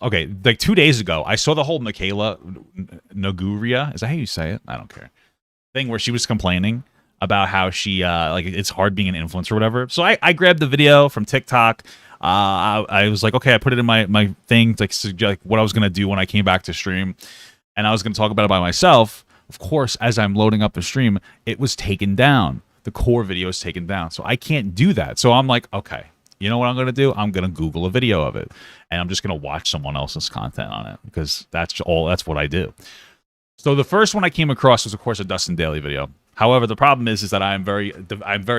Okay, like 2 days ago, I saw the whole MIKAYLA Nogueira. Is that how you say it? I don't care. Thing where she was complaining about how she like it's hard being an influencer or whatever. So I grabbed the video from TikTok. I was like, okay, I put it in my thing to like what I was gonna do when I came back to stream, and I was gonna talk about it by myself. Of course, as I'm loading up the stream, it was taken down. The core video is taken down, so I can't do that. So I'm like, okay, you know what I'm gonna do? I'm gonna Google a video of it, and I'm just gonna watch someone else's content on it because that's what I do. So the first one I came across was, of course, a Dustin Daily video. However, the problem is that I'm very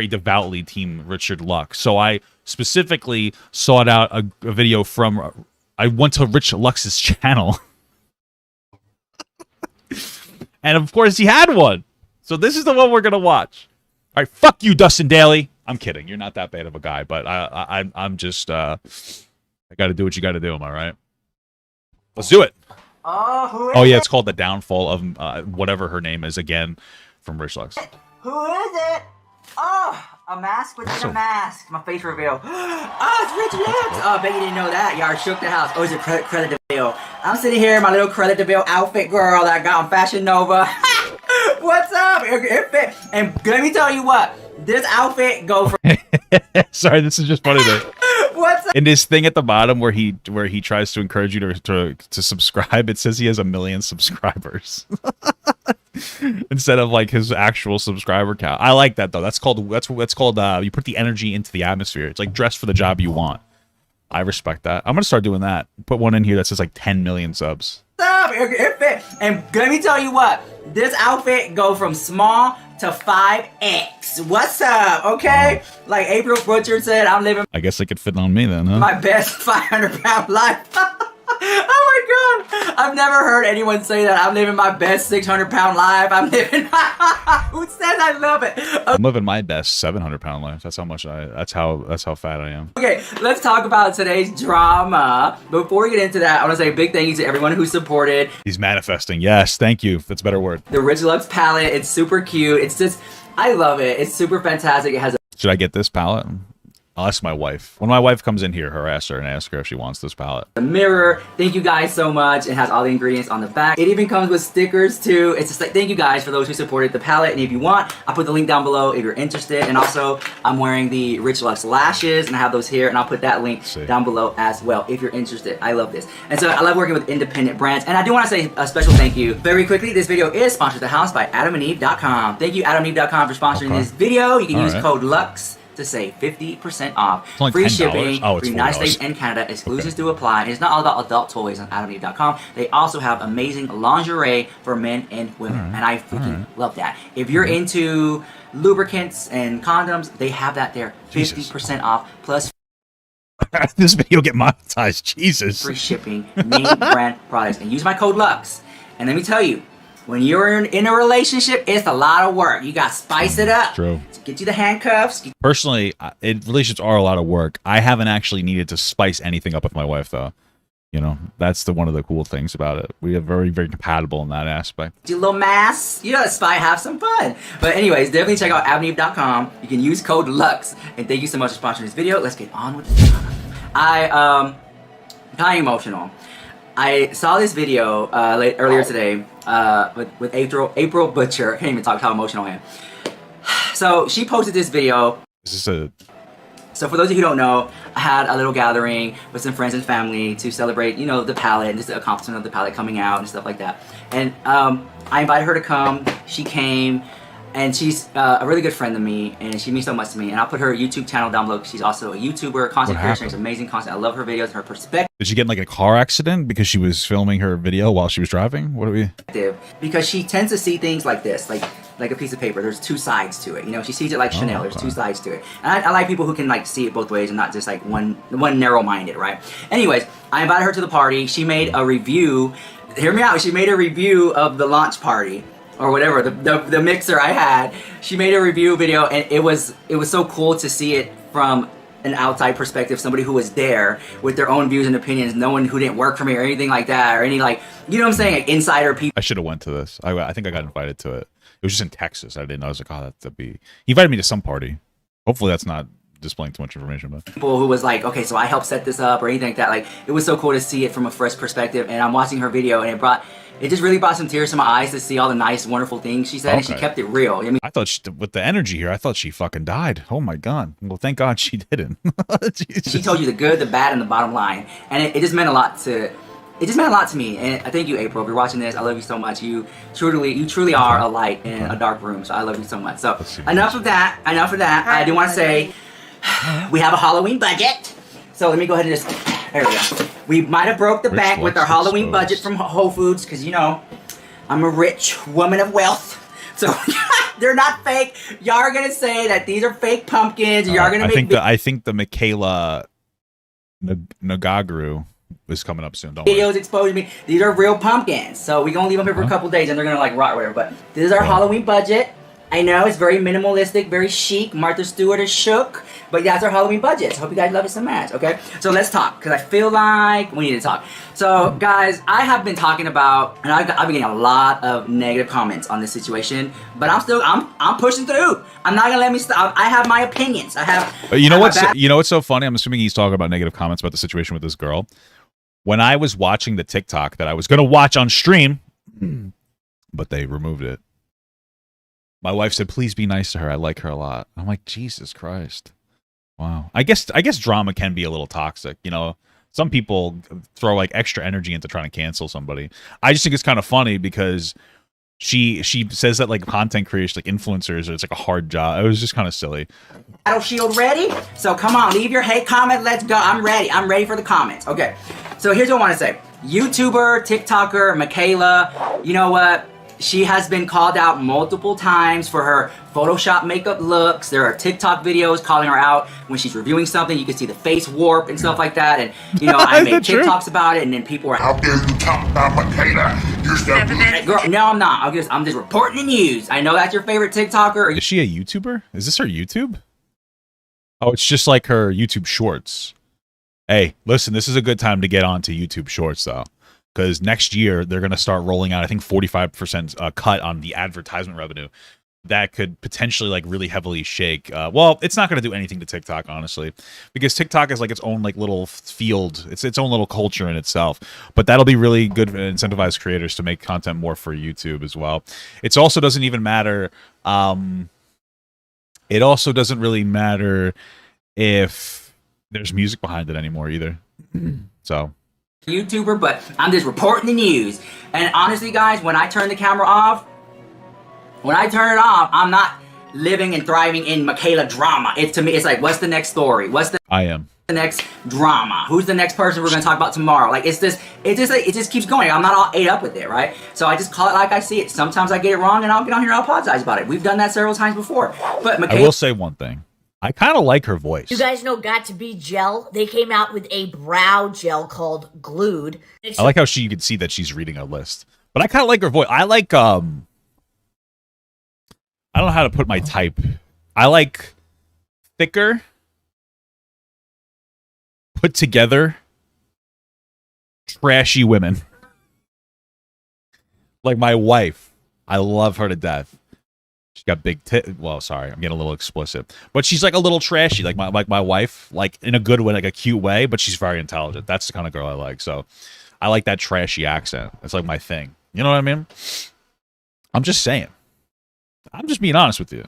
devoutly team Richard Luck. So I specifically sought out a video from. I went to Rich Lux's channel, and of course he had one. So this is the one we're gonna watch. All right, fuck you, Dustin Daily. I'm kidding. You're not that bad of a guy, but I'm just I got to do what you got to do. Am I right? Let's do it. Oh yeah, it's called The Downfall of whatever her name is again, from Rich Lux. Who is it? Oh, a mask within a mask. My face reveal. Oh, it's Rich Lux. Oh, I bet you didn't know that. Y'all shook the house. Oh, it's a credit DeVille. I'm sitting here in my little credit DeVille outfit, girl, that I got on Fashion Nova. What's up? It fit. And let me tell you what. This outfit go for. Sorry, this is just funny though. What's up? In this thing at the bottom where he tries to encourage you to subscribe, it says he has 1 million subscribers instead of like his actual subscriber count. I like that though. That's called you put the energy into the atmosphere. It's like dress for the job you want. I respect that. I'm gonna start doing that. Put one in here that says like 10 million subs. It fit. And let me tell you what. This outfit go from small to 5X. What's up? Okay? Like April Butcher said, I'm living. I guess it could fit on me then, huh? My best 500-pound life. Oh my god! I've never heard anyone say that. I'm living my best 600-pound life. I'm living. Who says I love it? Okay. I'm living my best 700-pound life. That's how much that's how fat I am. Okay, let's talk about today's drama. Before we get into that, I want to say a big thank you to everyone who supported. He's manifesting. Yes, thank you. That's a better word. The Rich Lux palette. It's super cute. It's just, I love it. It's super fantastic. It has a. Should I get this palette? I'll ask my wife. When my wife comes in here, harass her and ask her if she wants this palette. A mirror. Thank you guys so much. It has all the ingredients on the back. It even comes with stickers too. It's just like, thank you guys for those who supported the palette. And if you want, I'll put the link down below if you're interested. And also, I'm wearing the Rich Lux lashes and I have those here. And I'll put that link down below as well if you're interested. I love this. And so I love working with independent brands. And I do want to say a special thank you. Very quickly, this video is sponsored the house by AdamandEve.com. Thank you, AdamandEve.com, for sponsoring this video. You can use code LUX to save 50% off. Free shipping for the United States and Canada. Exclusives do apply. And it's not all about adult toys on AdamandEve.com. They also have amazing lingerie for men and women. And I freaking love that. If you're into lubricants and condoms, they have that there. 50% off plus this video get monetized. Jesus. Free shipping, name brand products. And use my code LUX. And let me tell you, when you're in a relationship, it's a lot of work. You got to spice it up. True. To get you the handcuffs. Personally, relationships are a lot of work. I haven't actually needed to spice anything up with my wife, though. You know, that's one of the cool things about it. We are very, very compatible in that aspect. Do a little mass. You know, spy, have some fun. But anyways, definitely check out AdamandEve.com. You can use code LUX. And thank you so much for sponsoring this video. Let's get on with the drama. I'm kind of emotional. I saw this video earlier today with April Butcher. I can't even talk how emotional I am. So she posted this video. So for those of you who don't know, I had a little gathering with some friends and family to celebrate, you know, the palette and just the accomplishment of the palette coming out and stuff like that. And I invited her to come. She came. And she's a really good friend to me, and she means so much to me. And I'll put her YouTube channel down below. She's also a YouTuber, content creator. She makes amazing content. I love her videos and her perspective. Did she get in like a car accident because she was filming her video while she was driving? What do we? Because she tends to see things like this, like a piece of paper. There's two sides to it. You know, she sees it like Chanel. There's two sides to it. And I like people who can like see it both ways and not just like one narrow-minded, right? Anyways, I invited her to the party. She made a review. Hear me out. She made a review of the launch party. Or whatever, the mixer I had. She made a review video, and it was so cool to see it from an outside perspective, somebody who was there with their own views and opinions, no one who didn't work for me or anything like that, or any like, you know what I'm saying, like insider people. I should have went to this. I think I got invited to it. It was just in Texas. I didn't know. I was like, oh, that'd be. He invited me to some party. Hopefully that's not displaying too much information, but people who was like, okay, so I helped set this up or anything like that. Like, it was so cool to see it from a fresh perspective. And I'm watching her video, and it just really brought some tears to my eyes to see all the nice, wonderful things she said, and she kept it real. I mean, I thought with the energy here, I thought she fucking died. Oh my god. Well, thank God she didn't. She told you the good, the bad, and the bottom line, and it just meant a lot to. It just meant a lot to me, and I thank you, April. If you're watching this, I love you so much. You truly are a light in a dark room, so I love you so much. So enough of that. I do want to say we have a Halloween budget. So let me go ahead and just, there we go. We might have broke the bank with our Halloween budget from Whole Foods, because you know, I'm a rich woman of wealth. So they're not fake. Y'all are gonna say that these are fake pumpkins. Y'all are gonna make. I think the MIKAYLA Nogueira is coming up soon. Don't videos exposing me. These are real pumpkins. So we're gonna leave them here for a couple days, and they're gonna like rot or whatever. But this is our Halloween budget. I know it's very minimalistic, very chic. Martha Stewart is shook, but that's our Halloween budget. So hope you guys love it so much. Okay, so let's talk, because I feel like we need to talk. So guys, I have been talking about, and I've been getting a lot of negative comments on this situation, but I'm pushing through. I'm not gonna let me stop. I have my opinions. I have. You know what's so funny? I'm assuming he's talking about negative comments about the situation with this girl. When I was watching the TikTok that I was gonna watch on stream, but they removed it. My wife said, "Please be nice to her. I like her a lot." I'm like, Jesus Christ. Wow. I guess drama can be a little toxic. You know, some people throw like extra energy into trying to cancel somebody. I just think it's kind of funny because she says that like content creators, like influencers, it's like a hard job. It was just kind of silly. Battle Shield ready? So come on, leave your hate comment. Let's go. I'm ready. I'm ready for the comments. Okay. So here's what I want to say. YouTuber, TikToker, MIKAYLA, you know what? She has been called out multiple times for her Photoshop makeup looks. There are TikTok videos calling her out when she's reviewing something. You can see the face warp and stuff like that. And, you know, I made TikToks about it, and then people were, "How dare you talk about MIKAYLA? You're so girl." No, I'm not. I'm just reporting the news. I know that's your favorite TikToker. Is she a YouTuber? Is this her YouTube? Oh, it's just like her YouTube Shorts. Hey, listen, this is a good time to get on to YouTube Shorts, though. Because next year, they're going to start rolling out, I think, 45% cut on the advertisement revenue. That could potentially, like, really heavily shake. Well, it's not going to do anything to TikTok, honestly. Because TikTok is, like, its own, like, little field. It's its own little culture in itself. But that'll be really good to incentivize creators to make content more for YouTube as well. It also doesn't even matter... it also doesn't really matter if there's music behind it anymore, either. So... YouTuber, but I'm just reporting the news. And honestly, guys, when I turn the camera off, I'm not living and thriving in MIKAYLA drama. To me, it's like, what's the next story? What's the next drama? Who's the next person we're gonna talk about tomorrow? Like, it just keeps going. I'm not all ate up with it, right? So I just call it like I see it. Sometimes I get it wrong, and I'll get on here and I'll apologize about it. We've done that several times before. But MIKAYLA, I will say one thing. I kind of like her voice. You guys know Got to Be Gel? They came out with a brow gel called Glued. I like how you can see that she's reading a list. But I kind of like her voice. I like, I don't know how to put my type. I like thicker, put together, trashy women. Like my wife. I love her to death. She's got big well, sorry, I'm getting a little explicit. But she's like a little trashy, like my wife, like in a good way, like a cute way, but she's very intelligent. That's the kind of girl I like. So I like that trashy accent. It's like my thing. You know what I mean? I'm just saying. I'm just being honest with you.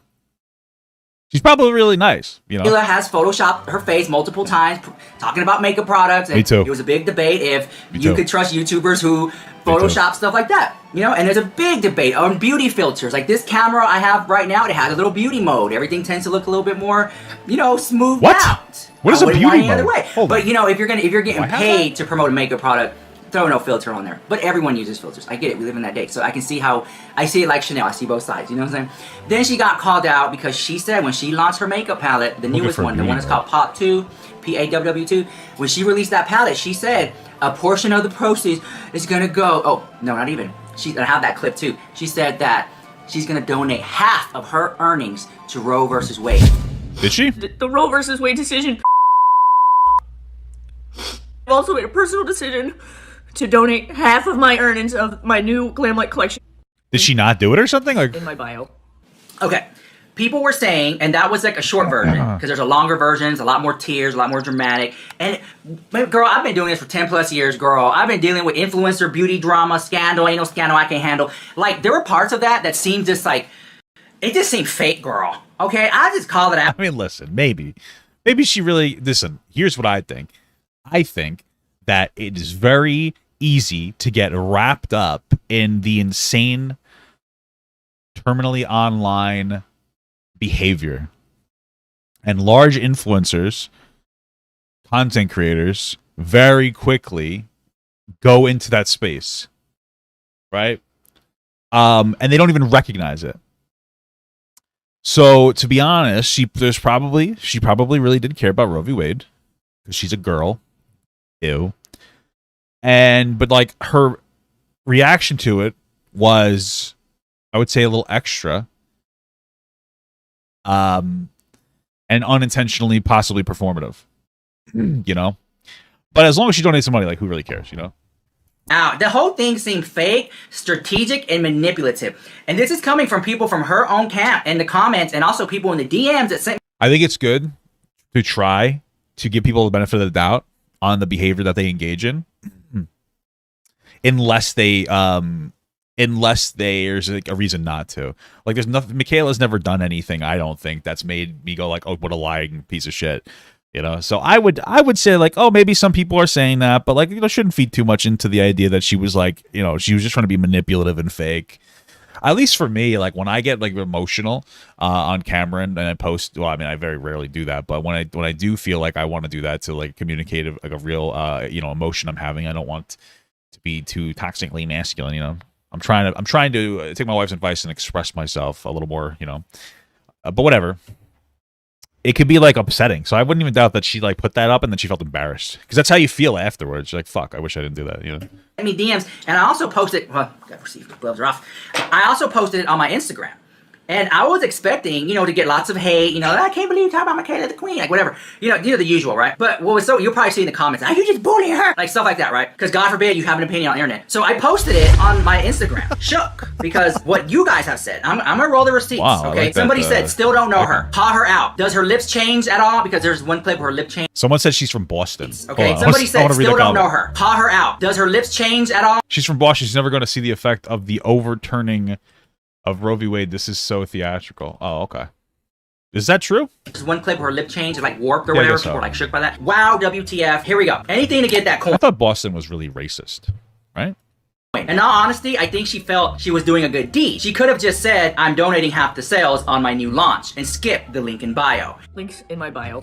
She's probably really nice, you know. MIKAYLA has photoshopped her face multiple times, talking about makeup products. And Me too. It was a big debate if you could trust YouTubers who Photoshop stuff like that, you know. And there's a big debate on beauty filters. Like this camera I have right now, it has a little beauty mode. Everything tends to look a little bit more, you know, smoothed out. What is a beauty mode? But you know, if you're getting paid to promote a makeup product, throw no filter on there. But everyone uses filters. I get it. We live in that day. So I can see how, I see it like Chanel. I see both sides. You know what I'm saying? Then she got called out because she said when she launched her makeup palette, the newest one, the one that's called Pop 2, P-A-W-W 2, when she released that palette, she said a portion of the proceeds is going to go, oh, no, not even. I have that clip too. She said that she's going to donate half of her earnings to Roe versus Wade. Did she? The Roe versus Wade decision. I've also made a personal decision to donate half of my earnings of my new Glamlight collection. Did she not do it or something? Like in my bio. Okay, people were saying, and that was like a short version, because there's a longer versions, a lot more tears, a lot more dramatic. And girl, I've been doing this for 10 plus years, girl. I've been dealing with influencer beauty drama, scandal, ain't no scandal I can handle. Like, there were parts of that seemed just like, it just seemed fake, girl. Okay, I just call it out. I mean, listen, maybe she really, listen, here's what I think. I think that it is very easy to get wrapped up in the insane, terminally online behavior. And large influencers, content creators, very quickly go into that space. Right? And they don't even recognize it. So, to be honest, she probably really did care about Roe v. Wade, because she's a girl. Ew. But like, her reaction to it was, I would say, a little extra, and unintentionally possibly performative, you know. But as long as she donates some money, like, who really cares, you know? Now, the whole thing seemed fake, strategic, and manipulative. And this is coming from people from her own camp in the comments, and also people in the DMs that sent. I think it's good to try to give people the benefit of the doubt on the behavior that they engage in, unless there's like a reason not to. Like, there's nothing. MIKAYLA's never done anything, I don't think, that's made me go like, oh, what a lying piece of shit. You know, so I would say, like, oh, maybe some people are saying that, but, like, you know, shouldn't feed too much into the idea that she was, like, you know, she was just trying to be manipulative and fake. At least for me, like, when I get, like, emotional on camera and I post, well, I mean, I very rarely do that, but when I do feel like I want to do that to, like, communicate like a real you know, emotion I'm having, I don't want to be too toxically masculine. You know, I'm trying to take my wife's advice and express myself a little more, you know, but whatever. It could be, like, upsetting. So I wouldn't even doubt that she, like, put that up and then she felt embarrassed. Because that's how you feel afterwards. You're like, fuck, I wish I didn't do that, you know? I mean, DMs. And I also posted, well, gotta see if the gloves are off. I also posted it on my Instagram. And I was expecting, you know, to get lots of hate, you know, I can't believe you talk about MIKAYLA the Queen, like, whatever. You know, the usual, right? But what was so, you'll probably see in the comments, you just bullying her, like, stuff like that, right? Because God forbid you have an opinion on the internet. So I posted it on my Instagram, shook, because what you guys have said, I'm gonna roll the receipts, wow, okay? Like somebody said, still don't know her. Call her out. Does her lips change at all? Because there's one clip where her lip changed. Someone said she's from Boston. Okay, somebody said, still don't know her. Call her out. Does her lips change at all? She's from Boston. She's never going to see the effect of the overturning of Roe v. Wade. This is so theatrical. Oh, okay. Is that true? There's one clip where her lip changed, like, warped or whatever. People were, like, shook by that. Wow, WTF. Here we go. Anything to get that coin. I thought Boston was really racist, right? In all honesty, I think she felt she was doing a good deed. She could have just said, I'm donating half the sales on my new launch, and skipped the link in bio. Links in my bio.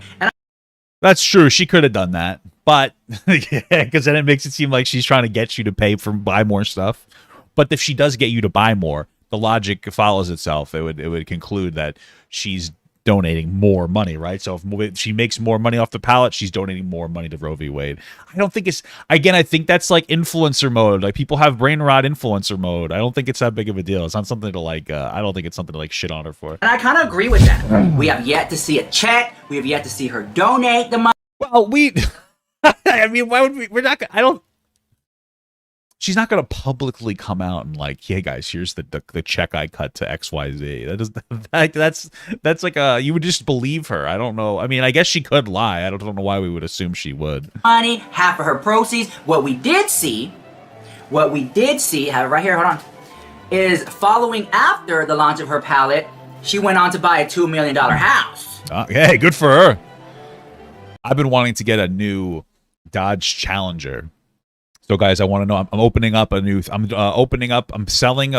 That's true. She could have done that. But, yeah, because then it makes it seem like she's trying to get you to buy more stuff. But if she does get you to buy more, the logic follows itself. It would conclude that she's donating more money, right? So if she makes more money off the pallet, she's donating more money to Roe v. Wade. I don't think it's, again, I think that's like influencer mode. Like, people have brain rot influencer mode. I don't think it's that big of a deal. It's not something to, like, I don't think it's something to, like, shit on her for. And I kind of agree with that. We have yet to see a check. We have yet to see her donate the money. Well, I mean, why would we're not, she's not going to publicly come out and, like, hey guys, here's the check I cut to XYZ. That's like you would just believe her. I don't know. I mean, I guess she could lie. I don't know why we would assume she would. Money, half of her proceeds. What we did see, have it right here, hold on, is following after the launch of her palette, she went on to buy a $2 million house. Hey, good for her. I've been wanting to get a new Dodge Challenger. So, guys, I want to know. I'm opening up a new. I'm selling.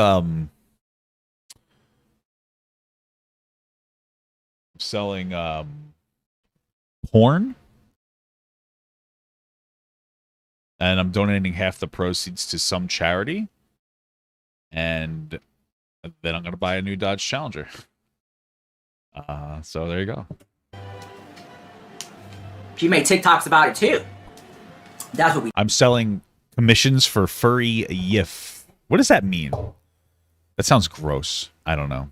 Porn, and I'm donating half the proceeds to some charity, and then I'm gonna buy a new Dodge Challenger. So there you go. She made TikToks about it too. That's what I'm selling commissions for furry yiff. What does that mean? That sounds gross. I don't know.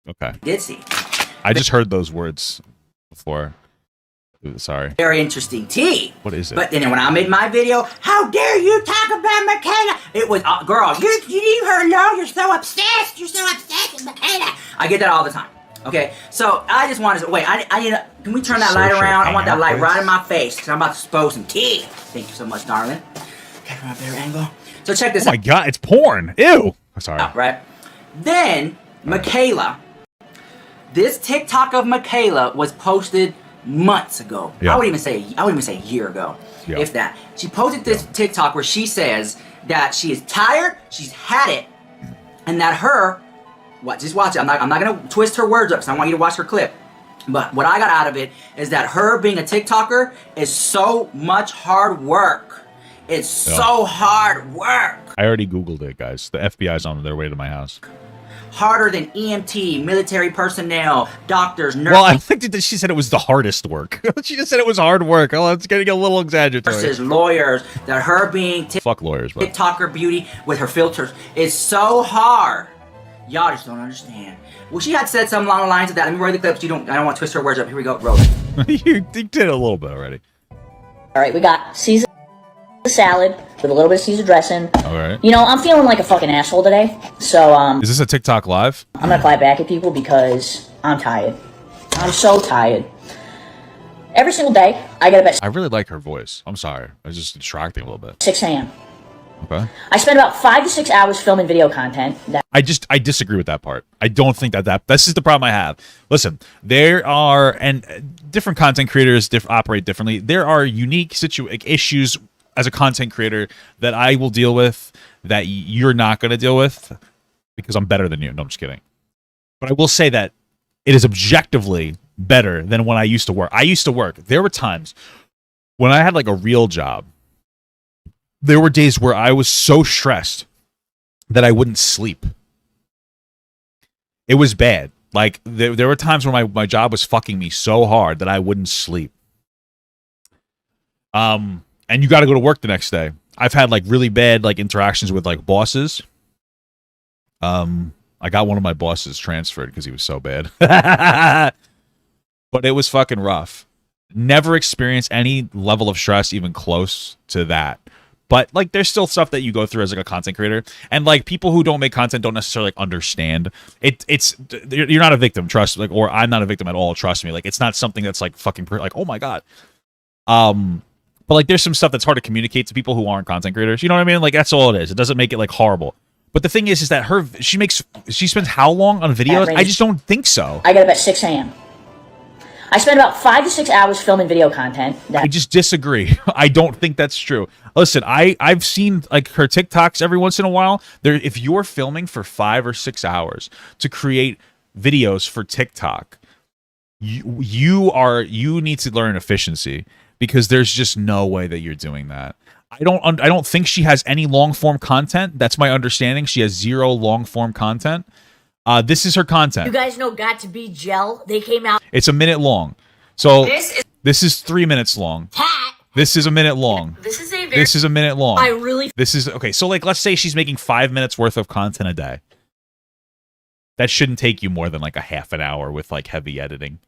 Okay. Did see. I just heard those words before. Sorry. Very interesting tea. What is it? But then when I made my video, how dare you talk about MIKAYLA? It was, girl, you leave her alone. You're so obsessed. You're so obsessed with MIKAYLA. I get that all the time. Okay, so I just wanted to, wait, I need to, can we turn that light around? I want that light right in my face because I'm about to expose some tea. Thank you so much, darling. Okay, from a better angle. So check this out. Oh my God, it's porn. Ew. Sorry. Right? Then, MIKAYLA, this TikTok of MIKAYLA was posted months ago. Yeah. I wouldn't even say a year ago, Yeah. if that. She posted this TikTok where she says that she is tired, she's had it, and that her, just watch it. I'm not gonna twist her words up, so I want you to watch her clip. But what I got out of it is that her being a TikToker is so much hard work. It's so hard work. I already Googled it, guys. The FBI's on their way to my house. Harder than EMT, military personnel, doctors, nurses. Well, I think that she said it was the hardest work. She just said it was hard work. Oh, it's getting a little exaggerated. Nurses, lawyers, that her being Fuck lawyers, bro. TikToker beauty with her filters is so hard. Y'all just don't understand. Well, she had said something along the lines of that. Let me roll the clips. I don't want to twist her words up. Here we go. Roll it. You did a little bit already. All right, we got Caesar salad with a little bit of Caesar dressing. All right. You know, I'm feeling like a fucking asshole today, so Is this a TikTok live? I'm gonna clap back at people because I'm tired. I'm so tired. Every single day, I get up at I really like her voice. I'm sorry. It's just distracting a little bit. 6 a.m. Okay. I spend about 5 to 6 hours filming video content. I disagree with that part. I don't think that this is the problem I have. Listen, there are, and different content creators operate differently. There are unique issues as a content creator that I will deal with that you're not going to deal with because I'm better than you. No, I'm just kidding. But I will say that it is objectively better than when I used to work. There were times when I had like a real job. There were days where I was so stressed that I wouldn't sleep. It was bad. Like there were times when my job was fucking me so hard that I wouldn't sleep. And you got to go to work the next day. I've had like really bad like interactions with like bosses. I got one of my bosses transferred because he was so bad. But it was fucking rough. Never experienced any level of stress even close to that. But like there's still stuff that you go through as like a content creator, and like people who don't make content don't necessarily like understand it. You're not a victim, trust, like, or I'm not a victim at all, trust me. Like it's not something that's like fucking like, oh my God. But like there's some stuff that's hard to communicate to people who aren't content creators. You know what I mean? Like that's all it is. It doesn't make it like horrible. But the thing is that she spends how long on videos? I just don't think so. I get up at 6 a.m. I spend about 5 to 6 hours filming video content. I just disagree. I don't think that's true. Listen, I've seen like her TikToks every once in a while. If you're filming for 5 or 6 hours to create videos for TikTok, you need to learn efficiency because there's just no way that you're doing that. I don't think she has any long form content. That's my understanding. She has 0 long form content. This is her content. You guys know Got to Be Gel? They came out. It's a minute long. So this is 3 minutes long. This is a minute long. This is a minute long. Okay, so like let's say she's making 5 minutes worth of content a day. That shouldn't take you more than like a half an hour with like heavy editing.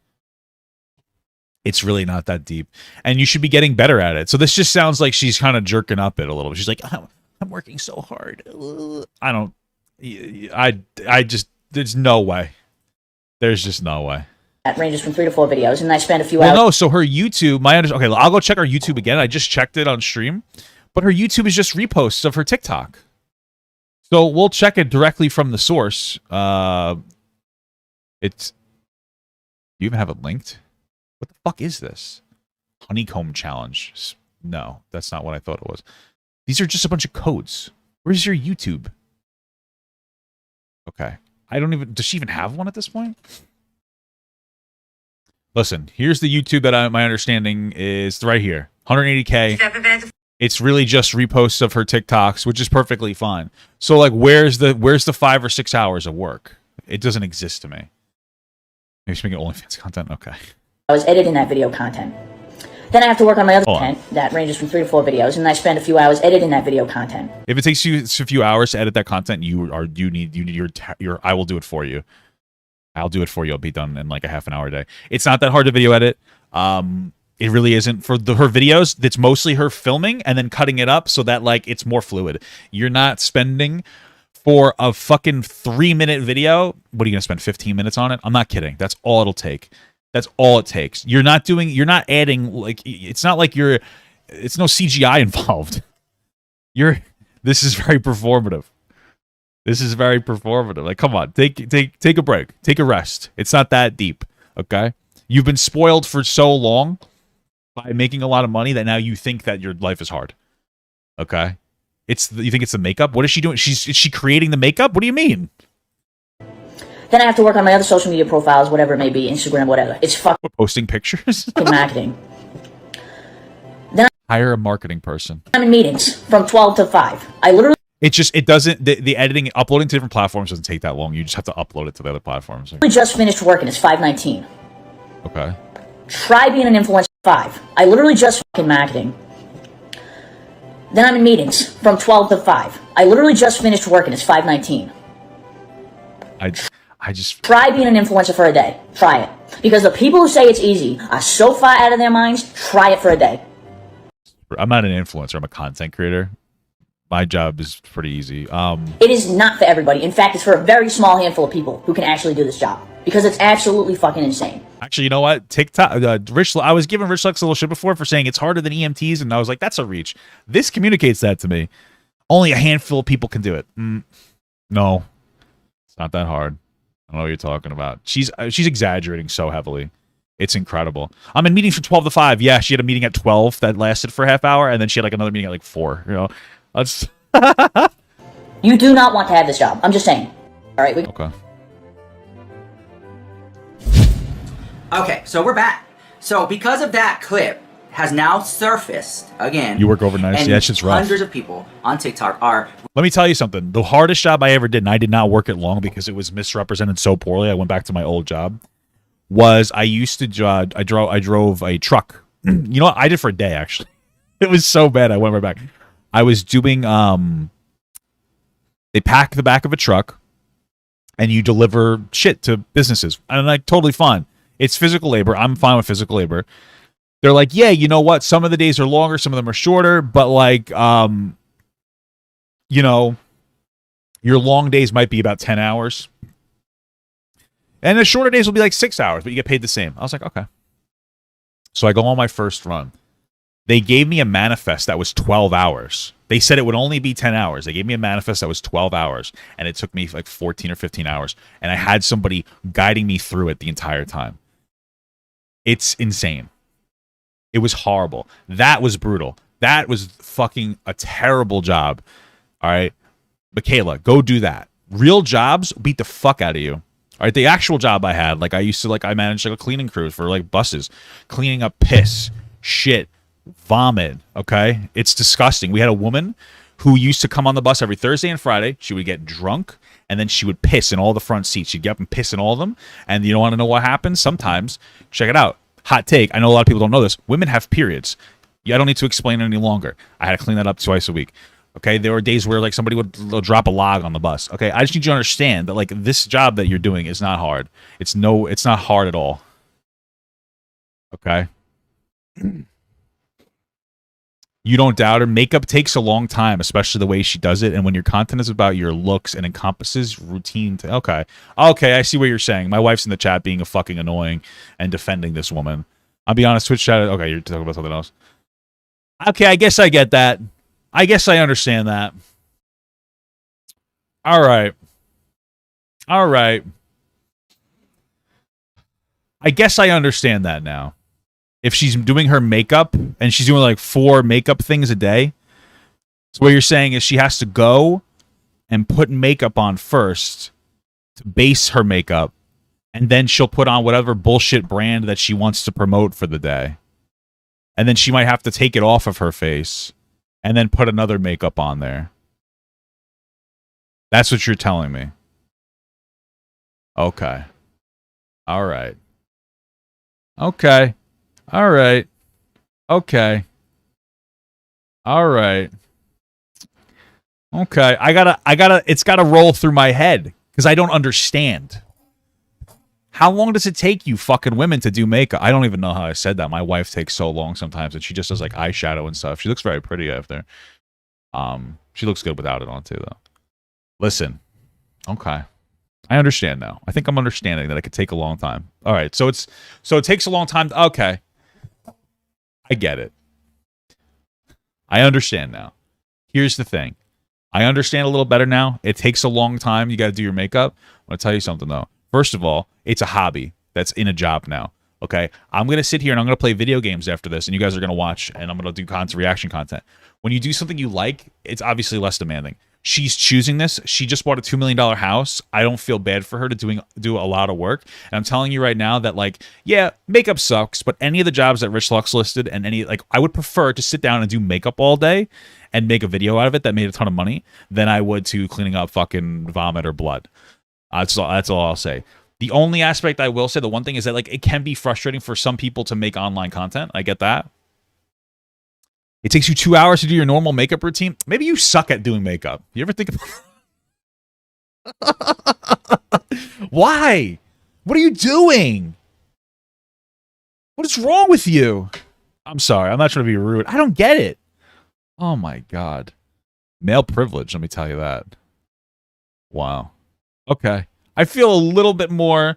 It's really not that deep. And you should be getting better at it. So this just sounds like she's kind of jerking up it a little bit. She's like, I'm working so hard. I just there's no way. There's just no way. That ranges from 3 to 4 videos, and I spend a few Well, hours. no, so her YouTube, okay, I'll go check her YouTube again. I just checked it on stream, but her YouTube is just reposts of her TikTok. So we'll check it directly from the source. It's, you even have it linked? What the fuck is this? Honeycomb challenge. No, that's not what I thought it was. These are just a bunch of codes. Where's your YouTube? Okay. Does she even have one at this point? Listen, here's the YouTube that my understanding is right here. 180K. It's really just reposts of her TikToks, which is perfectly fine. So like where's the 5 or 6 hours of work? It doesn't exist to me. Maybe she's making OnlyFans content. Okay. I was editing that video content. Then I have to work on my other content that ranges from 3 to 4 videos, and I spend a few hours editing that video content. If it takes you a few hours to edit that content, you need your I will do it for you. I'll do it for you. I'll be done in like a half an hour a day. It's not that hard to video edit. It really isn't. For her videos, that's mostly her filming and then cutting it up so that like it's more fluid. You're not spending for a fucking 3-minute video. What are you gonna spend 15 minutes on it? I'm not kidding. That's all it'll take. That's all it takes. You're not adding, like, it's not like it's no CGI involved. This is very performative. This is very performative. Like, come on, take a break. Take a rest. It's not that deep, okay? You've been spoiled for so long by making a lot of money that now you think that your life is hard. Okay? You think it's the makeup? What is she doing? Is she creating the makeup? What do you mean? Then I have to work on my other social media profiles, whatever it may be, Instagram, whatever. It's fucking posting pictures. marketing. Then hire a marketing person. I'm in meetings from 12 to 5. I literally... It doesn't, the editing, uploading to different platforms doesn't take that long. You just have to upload it to the other platforms. I just finished working. It's 5:19. Okay. Try being an influencer at 5. I literally just fucking marketing. Then I'm in meetings from 12 to 5. I literally just finished working. It's 5:19. I just... Try being an influencer for a day. Try it. Because the people who say it's easy are so far out of their minds, try it for a day. I'm not an influencer. I'm a content creator. My job is pretty easy. It is not for everybody. In fact, it's for a very small handful of people who can actually do this job. Because it's absolutely fucking insane. Actually, you know what? TikTok, I was giving Rich Lex a little shit before for saying it's harder than EMTs, and I was like, that's a reach. This communicates that to me. Only a handful of people can do it. No, it's not that hard. I don't know what you're talking about. She's exaggerating so heavily. It's incredible. I'm in meetings from 12 to 5. Yeah, she had a meeting at 12 that lasted for a half hour, and then she had like another meeting at like 4. You know, that's... You do not want to have this job. I'm just saying. All right. Okay. Okay, so we're back. So because of that clip has now surfaced again. You work overnight. And yeah, that shit's rough. Hundreds of people on TikTok are... Let me tell you something. The hardest job I ever did, and I did not work it long because it was misrepresented so poorly, I went back to my old job, was I used to I drove a truck. You know what? I did for a day, actually. It was so bad, I went right back. I was doing, they pack the back of a truck, and you deliver shit to businesses. And like, totally fine. It's physical labor. I'm fine with physical labor. They're like, yeah, you know what? Some of the days are longer, some of them are shorter, but like, you know, your long days might be about 10 hours. And the shorter days will be like 6 hours, but you get paid the same. I was like, okay. So I go on my first run. They gave me a manifest that was 12 hours. They said it would only be 10 hours. They gave me a manifest that was 12 hours, and it took me like 14 or 15 hours. And I had somebody guiding me through it the entire time. It's insane. It was horrible. That was brutal. That was fucking a terrible job. All right? MIKAYLA, go do that. Real jobs beat the fuck out of you. All right? The actual job I had, like I used to, like I managed like a cleaning crew for like buses, cleaning up piss, shit, vomit. Okay? It's disgusting. We had a woman who used to come on the bus every Thursday and Friday. She would get drunk, and then she would piss in all the front seats. She'd get up and piss in all of them. And you don't want to know what happens? Sometimes, check it out. Hot take. I know a lot of people don't know this. Women have periods. Yeah, I don't need to explain it any longer. I had to clean that up twice a week. Okay, there were days where like somebody would drop a log on the bus. Okay, I just need you to understand that like this job that you're doing is not hard. It's not hard at all. Okay. You don't doubt her. Makeup takes a long time, especially the way she does it. And when your content is about your looks and encompasses routine. Okay, I see what you're saying. My wife's in the chat being a fucking annoying and defending this woman. I'll be honest, Twitch chat. Okay, you're talking about something else. Okay, I guess I get that. I guess I understand that. All right. I guess I understand that now. If she's doing her makeup and she's doing like 4 makeup things a day, so what you're saying is she has to go and put makeup on first to base her makeup, and then she'll put on whatever bullshit brand that she wants to promote for the day. And then she might have to take it off of her face and then put another makeup on there. That's what you're telling me. Okay. All right. Okay. All right. Okay. All right. Okay. It's gotta roll through my head because I don't understand. How long does it take you fucking women to do makeup? I don't even know how I said that. My wife takes so long sometimes, and she just does like eyeshadow and stuff. She looks very pretty after. She looks good without it on too, though. Listen, okay, I understand now. I think I'm understanding that it could take a long time. All right, so it takes a long time. Okay, I get it. I understand now. Here's the thing. I understand a little better now. It takes a long time. You got to do your makeup. I'm going to tell you something, though. First of all, it's a hobby that's in a job now. Okay? I'm going to sit here and I'm going to play video games after this, and you guys are going to watch, and I'm going to do reaction content. When you do something you like, it's obviously less demanding. She's choosing this. She just bought a $2 million house. I don't feel bad for her to do a lot of work. And I'm telling you right now that, like, yeah, makeup sucks, but any of the jobs that Rich Lux listed, and I would prefer to sit down and do makeup all day and make a video out of it that made a ton of money than I would to cleaning up fucking vomit or blood. That's all I'll say. The only aspect I will say, the one thing is that, like, it can be frustrating for some people to make online content. I get that. It takes you 2 hours to do your normal makeup routine. Maybe you suck at doing makeup. You ever think about why? What are you doing? What is wrong with you? I'm sorry. I'm not trying to be rude. I don't get it. Oh, my God. Male privilege, let me tell you that. Wow. Okay. I feel a little bit more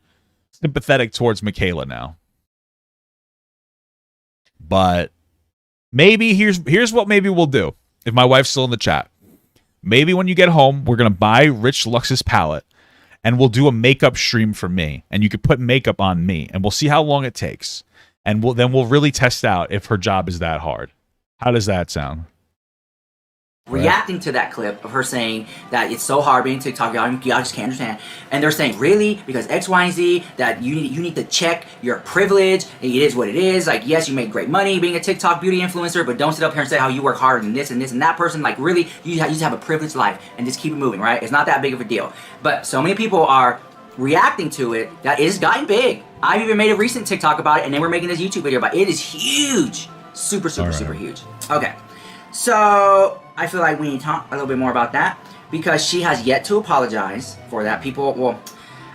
sympathetic towards MIKAYLA now. But maybe here's what maybe we'll do. If my wife's still in the chat. Maybe when you get home, we're going to buy Rich Lux's palette and we'll do a makeup stream for me. And you could put makeup on me and we'll see how long it takes. And then we'll really test out if her job is that hard. How does that sound? Reacting to that clip of her saying that it's so hard being TikTok, y'all just can't understand. And they're saying, really? Because X, Y, and Z, that you need to check your privilege. It is what it is. Like, yes, you make great money being a TikTok beauty influencer, but don't sit up here and say how you work harder than this and this and that person. Like, really, you just have a privileged life and just keep it moving, right? It's not that big of a deal. But so many people are reacting to it that it has gotten big. I've even made a recent TikTok about it, and then we're making this YouTube video about it. It is huge. Super huge. Okay. So I feel like we need to talk a little bit more about that because she has yet to apologize for that. People, well,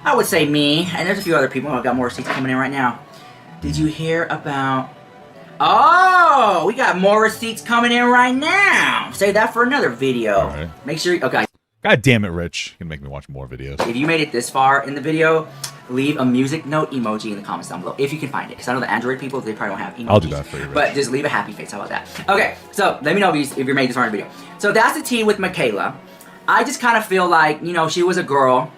I would say me, and there's a few other people. I've got more receipts coming in right now. Did you hear about... Oh, we got more receipts coming in right now. Save that for another video. Right. Make sure... Okay. God damn it, Rich. You're going to make me watch more videos. If you made it this far in the video, leave a music note emoji in the comments down below if you can find it. Because I know the Android people, they probably don't have emojis. I'll do that for you, Rich. But just leave a happy face. How about that? Okay, so let me know if you're made this far in the video. So that's the tea with MIKAYLA. I just kind of feel like, you know, she was a girl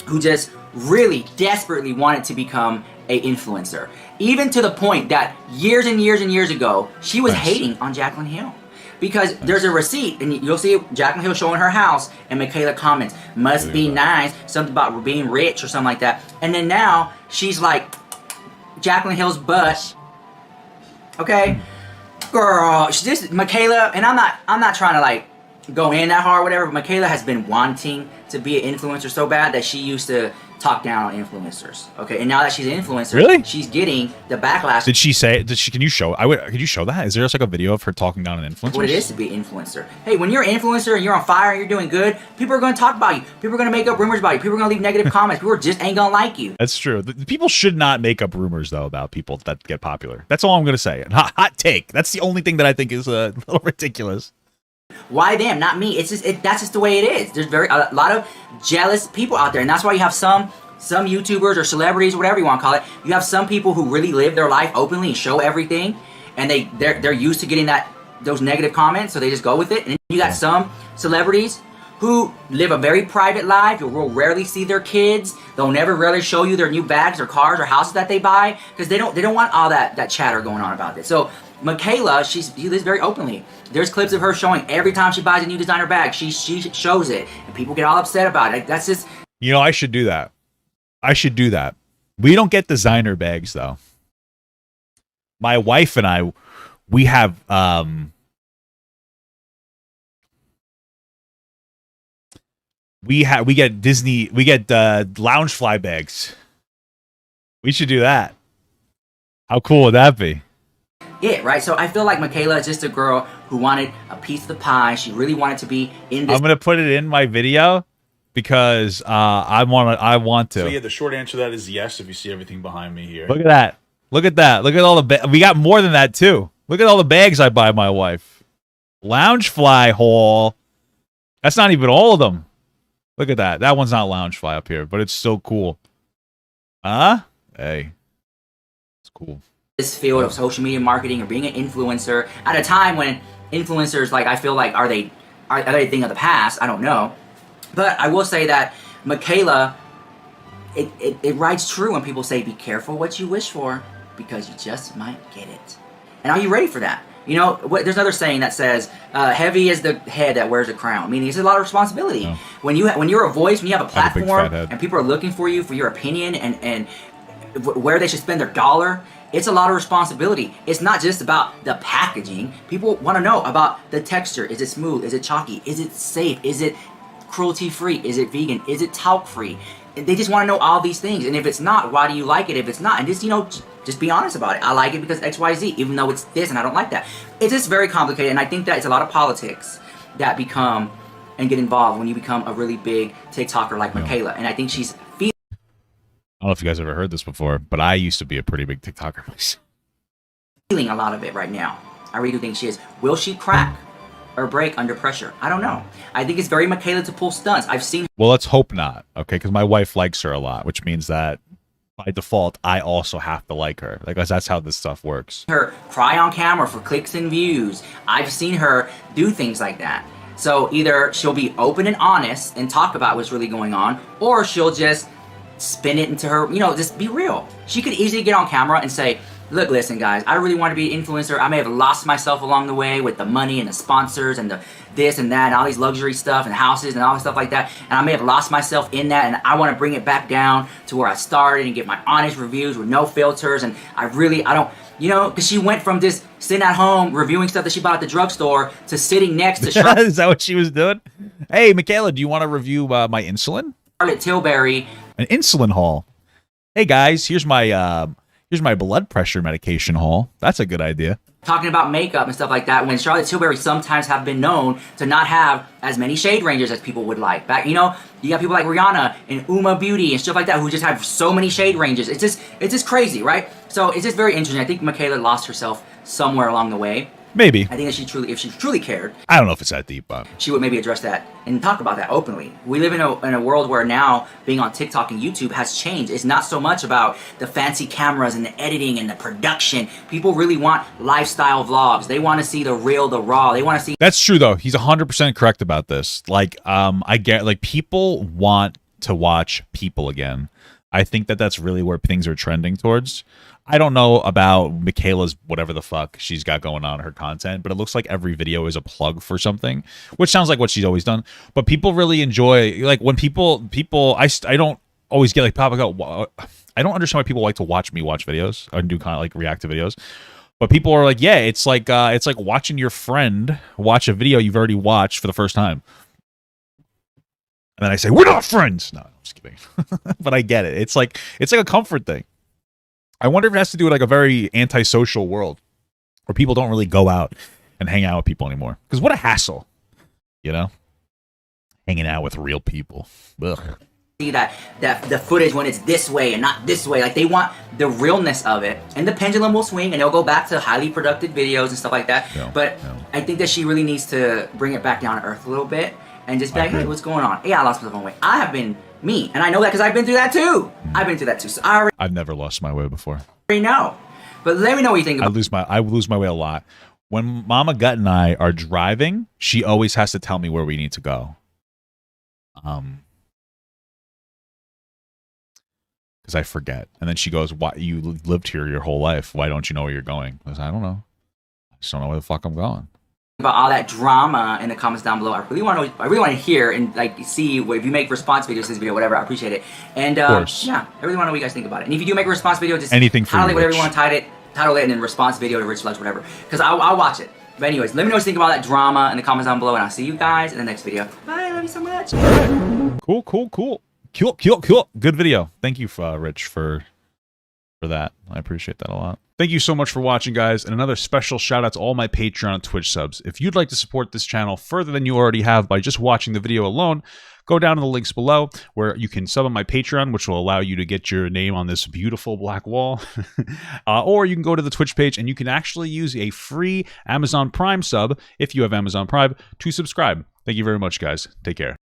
who just really desperately wanted to become an influencer. Even to the point that years and years and years ago, she was hating on Jaclyn Hill. Because there's a receipt, and you'll see Jaclyn Hill showing her house, and MIKAYLA comments, must be nice, something about being rich or something like that. And then now, she's like, Jaclyn Hill's butt. Okay? Girl, this MIKAYLA, and I'm not trying to like go in that hard or whatever, but MIKAYLA has been wanting to be an influencer so bad that she used to talk down on influencers. Okay, and now that she's an influencer, really, she's getting the backlash. Did she say? Can you show? Could you show that? Is there just like a video of her talking down on influencers? What it is to be an influencer. Hey, when you're an influencer and you're on fire and you're doing good, people are going to talk about you. People are going to make up rumors about you. People are going to leave negative comments. People just ain't going to like you. That's true. The people should not make up rumors though about people that get popular. That's all I'm going to say. Hot take. That's the only thing that I think is a little ridiculous. Why them, not me? It's just that's just the way it is. There's a lot of jealous people out there, and that's why you have some YouTubers or celebrities, whatever you want to call it. You have some people who really live their life openly and show everything, and they're used to getting those negative comments, so they just go with it. And you got some celebrities who live a very private life. You will rarely see their kids. They'll never really show you their new bags or cars or houses that they buy because they don't want all that chatter going on about this. So MIKAYLA, she lives very openly. There's clips of her showing every time she buys a new designer bag, she shows it, and people get all upset about it. That's just... You know, I should do that. I should do that. We don't get designer bags though. My wife and I, we have we get Disney, we get Loungefly bags. We should do that. How cool would that be? Yeah, right? So I feel like MIKAYLA is just a girl who wanted a piece of the pie. She really wanted to be in this... I'm going to put it in my video because I want to. So yeah, the short answer to that is yes. If you see everything behind me here. Look at that. Look at that. Look at all the we got more than that too. Look at all the bags I buy my wife. Loungefly haul. That's not even all of them. Look at that. That one's not Loungefly up here, but it's still cool. Huh? Hey. It's cool. This field of social media marketing or being an influencer at a time when influencers, like, I feel like, are they a thing of the past? I don't know. But I will say that MIKAYLA, it rides true when people say, be careful what you wish for, because you just might get it. And are you ready for that? You know, there's another saying that says, heavy is the head that wears a crown. Meaning, it's a lot of responsibility. No. When you're a voice, when you have a I have a big platform, fat head. and people are looking for you for your opinion and where they should spend their dollar, it's a lot of responsibility. It's not just about the packaging. People want to know about the texture. Is it smooth? Is it chalky? Is it safe? Is it cruelty-free? Is it vegan? Is it talc-free? They just want to know all these things. And if it's not, why do you like it? If it's not, and just, you know, just be honest about it. I like it because X, Y, Z, even though it's this and I don't like that. It's just very complicated, and I think that it's a lot of politics that become and get involved when you become a really big TikToker like MIKAYLA. And I think she's I don't know if you guys ever heard this before, but I used to be a pretty big TikToker myself. feeling a lot of it right now. I really do think she is. Will she crack or break under pressure? I don't know. I think it's very MIKAYLA to pull stunts. I've seen Well, let's hope not, okay? Because my wife likes her a lot, which means that by default, I also have to like her. Like, that's how this stuff works. her cry on camera for clicks and views. I've seen her do things like that. So either she'll be open and honest and talk about what's really going on, or she'll just spin it into her, you know, just be real. She could easily get on camera and say, look, listen, guys, I really want to be an influencer. I may have lost myself along the way with the money and the sponsors and the this and that and all these luxury stuff and houses and all this stuff like that. And I may have lost myself in that, and I want to bring it back down to where I started and get my honest reviews with no filters. And I don't, you know, because she went from just sitting at home reviewing stuff that she bought at the drugstore to sitting next to Is that what she was doing? Hey, MIKAYLA, do you want to review my insulin? Charlotte Tilbury. An insulin haul. Hey guys, here's my blood pressure medication haul. That's a good idea. Talking about makeup and stuff like that, when Charlotte Tilbury sometimes have been known to not have as many shade ranges as people would like. Back, you know, you got people like Rihanna and Uma Beauty and stuff like that who just have so many shade ranges. It's just crazy, right? So it's just very interesting. I think MIKAYLA lost herself somewhere along the way. Maybe. I think that if she truly cared, I don't know if it's that deep, but she would maybe address that and talk about that openly. We live in a world where now being on TikTok and YouTube has changed. It's not so much about the fancy cameras and the editing and the production. People really want lifestyle vlogs. They want to see the real, the raw. They want to see. That's true though. He's 100% correct about this. Like, I get, like, people want to watch people again. I think that that's really where things are trending towards. I don't know about MIKAYLA's whatever the fuck she's got going on in her content, but it looks like every video is a plug for something, which sounds like what she's always done. But people really enjoy, like, when people I don't always get, like, pop go, I don't understand why people like to watch me watch videos or do kind of like react to videos. But people are like, yeah, it's like watching your friend watch a video you've already watched for the first time. And then I say, we're not friends. No, I'm just kidding. But I get it. It's like a comfort thing. I wonder if it has to do with, like, a very antisocial world where people don't really go out and hang out with people anymore. Because what a hassle, you know? Hanging out with real people. Ugh. See that the footage when it's this way and not this way. Like, they want the realness of it, and the pendulum will swing and they'll go back to highly productive videos and stuff like that. But I think that she really needs to bring it back down to earth a little bit and just be like, hey, what's going on? Yeah, I lost myself on weight. I have been me, and I know that because I've been through that too. I've been through that too. So I've never lost my way before. already know. But let me know what you think about I lose my way a lot. When Mama Gut and I are driving, she always has to tell me where we need to go. Because I forget. And then she goes, "Why, you lived here your whole life. Why don't you know where you're going?" I said, "I don't know. I just don't know where the fuck I'm going." about all that drama in the comments down below. I really want to hear and like see if you make response videos to this video, whatever. I appreciate it. And yeah, I really want to know what you guys think about it. And if you do make a response video, just anything for title it whatever Rich. you want to title it, and then response video to Rich Lux, whatever. Because I'll watch it. But anyways, let me know what you think about that drama in the comments down below, and I'll see you guys in the next video. Bye. Love you so much. Cool. Good video. Thank you, Rich, for that. I appreciate that a lot. Thank you so much for watching, guys, and another special shout out to all my Patreon and Twitch subs. If you'd like to support this channel further than you already have by just watching the video alone, go down to the links below where you can sub on my Patreon, which will allow you to get your name on this beautiful black wall. Or you can go to the Twitch page and you can actually use a free Amazon Prime sub, if you have Amazon Prime, to subscribe. Thank you very much, guys. Take care.